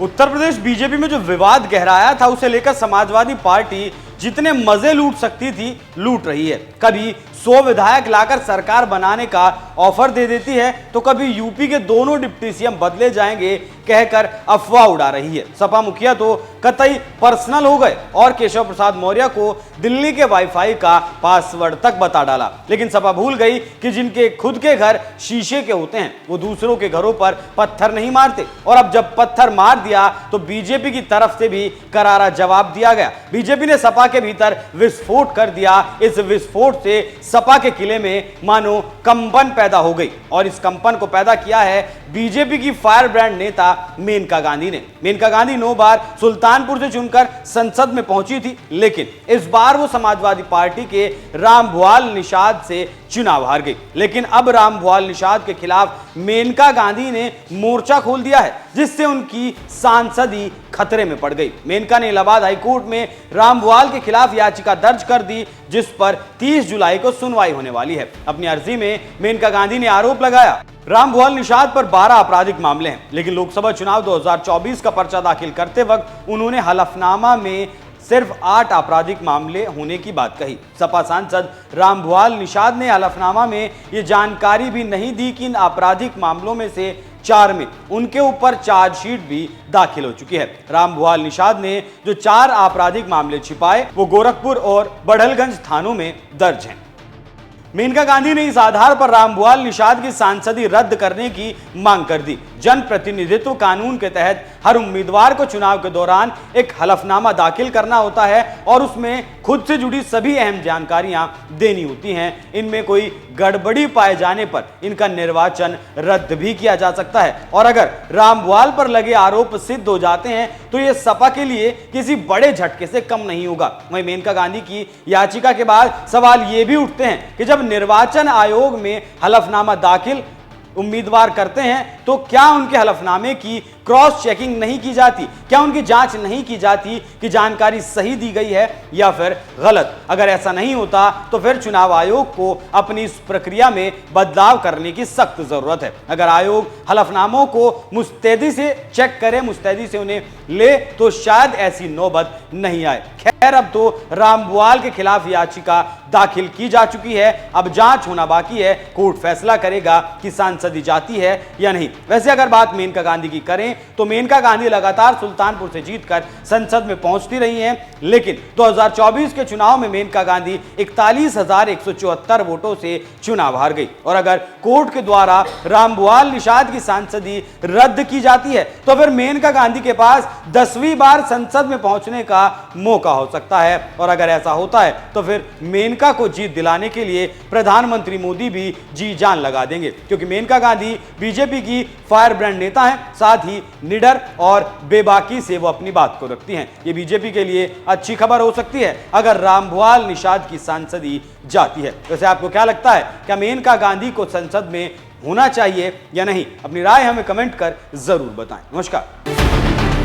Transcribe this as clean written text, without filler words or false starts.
Uttar Pradesh BJP में जो विवाद गहराया था उसे लेकर समाजवादी पार्टी जितने मजे लूट सकती थी लूट रही है। कभी 100 विधायक लाकर सरकार बनाने का ऑफर दे देती है तो कभी यूपी के दोनों डिप्टी सीएम बदले जाएंगे कहकर अफवाह उड़ा रही है। सपा मुखिया तो कतई पर्सनल हो गए और केशव प्रसाद मौर्य को दिल्ली के वाईफाई का पासवर्ड तक बता डाला। लेकिन सपा भूल गई कि जिनके खुद के घर शीशे के होते हैं वो दूसरों के घरों पर पत्थर नहीं मारते, और अब जब पत्थर मार दिया तो बीजेपी की तरफ से भी करारा जवाब दिया गया। बीजेपी ने सपा के भीतर विस्फोट कर दिया। इस विस्फोट से सपा के किले में मानो कंपन पैदा हो गई, और इस कंपन को पैदा किया है बीजेपी की फायर ब्रांड नेता मेनका गांधी ने। मेनका गांधी 9 बार सुल्तानपुर से चुनकर संसद में पहुंची थी, लेकिन इस बार वो समाजवादी पार्टी के रामभुआल निषाद से चुनाव हार गई। लेकिन अब रामभुआल निषाद के खिलाफ मेनका गांधी ने मोर्चा खोल दिया है, जिससे उनकी सांसदी खतरे में पड़ गई। मेनका ने इलाहाबाद हाईकोर्ट में रामभुआल के खिलाफ याचिका दर्ज कर दी, जिस पर 30 जुलाई को सुनवाई होने वाली है। अपनी अर्जी में मेनका गांधी ने आरोप लगाया रामभुआल निषाद पर 12 आपराधिक मामले हैं, लेकिन लोकसभा चुनाव 2024 का पर्चा दाखिल करते वक्त उन्होंने हलफनामा में सिर्फ 8 आपराधिक मामले होने की बात कही। सपा सांसद रामभुआल निषाद ने हलफनामा में ये जानकारी भी नहीं दी कि इन आपराधिक मामलों में से 4 में उनके ऊपर चार्जशीट भी दाखिल हो चुकी है। रामभुआल निषाद ने जो 4 आपराधिक मामले छिपाए वो गोरखपुर और बढ़लगंज थानों में दर्ज हैं। मेनका गांधी ने इस आधार पर रामभुआल निषाद की सांसदी रद्द करने की मांग कर दी। जनप्रतिनिधित्व कानून के तहत हर उम्मीदवार को चुनाव के दौरान एक हलफनामा दाखिल करना होता है और उसमें खुद से जुड़ी सभी अहम जानकारियां देनी होती हैं। इनमें कोई गड़बड़ी पाए जाने पर इनका निर्वाचन रद्द भी किया जा सकता है, और अगर रामभुआल पर लगे आरोप सिद्ध हो जाते हैं तो यह सपा के लिए किसी बड़े झटके से कम नहीं होगा। वहीं मेनका गांधी की याचिका के बाद सवाल ये भी उठते हैं कि जब निर्वाचन आयोग में हलफनामा दाखिल उम्मीदवार करते हैं तो क्या उनके हलफनामे की क्रॉस चेकिंग नहीं की जाती? क्या उनकी जांच नहीं की जाती कि जानकारी सही दी गई है या फिर गलत? अगर ऐसा नहीं होता तो फिर चुनाव आयोग को अपनी इस प्रक्रिया में बदलाव करने की सख्त जरूरत है। अगर आयोग हलफनामों को मुस्तैदी से चेक करे, मुस्तैदी से उन्हें ले, तो शायद ऐसी नौबत नहीं आए। खैर, अब तो रामभुआल के खिलाफ याचिका दाखिल की जा चुकी है, अब जांच होना बाकी है। कोर्ट फैसला करेगा कि सांसदी जाती है या नहीं। वैसे अगर बात मेनका गांधी की करें तो मेनका गांधी लगातार सुल्तानपुर से जीतकर संसद में पहुंचती रही हैं, लेकिन 2024 के चुनाव में मेनका गांधी 41,174 वोटों से चुनाव हार गई। और अगर कोर्ट के द्वारा रामभुआल निषाद की सांसदी रद्द की जाती है तो फिर मेनका गांधी के पास 10वीं बार संसद में पहुंचने का मौका हो सकता है। और अगर ऐसा होता है तो फिर मेनका को जीत दिलाने के लिए प्रधानमंत्री मोदी भी जी जान लगा देंगे, क्योंकि मेनका गांधी बीजेपी की फायर ब्रांड नेता हैं, साथ ही निडर और बेबाकी से वो अपनी बात को रखती हैं। ये बीजेपी के लिए अच्छी खबर हो सकती है अगर रामभुआल निषाद की सांसदी जाती है। वैसे आपको क्या लगता है, क्या मेनका गांधी को संसद में होना चाहिए या नहीं? अपनी राय हमें कमेंट कर जरूर बताएं। नमस्कार।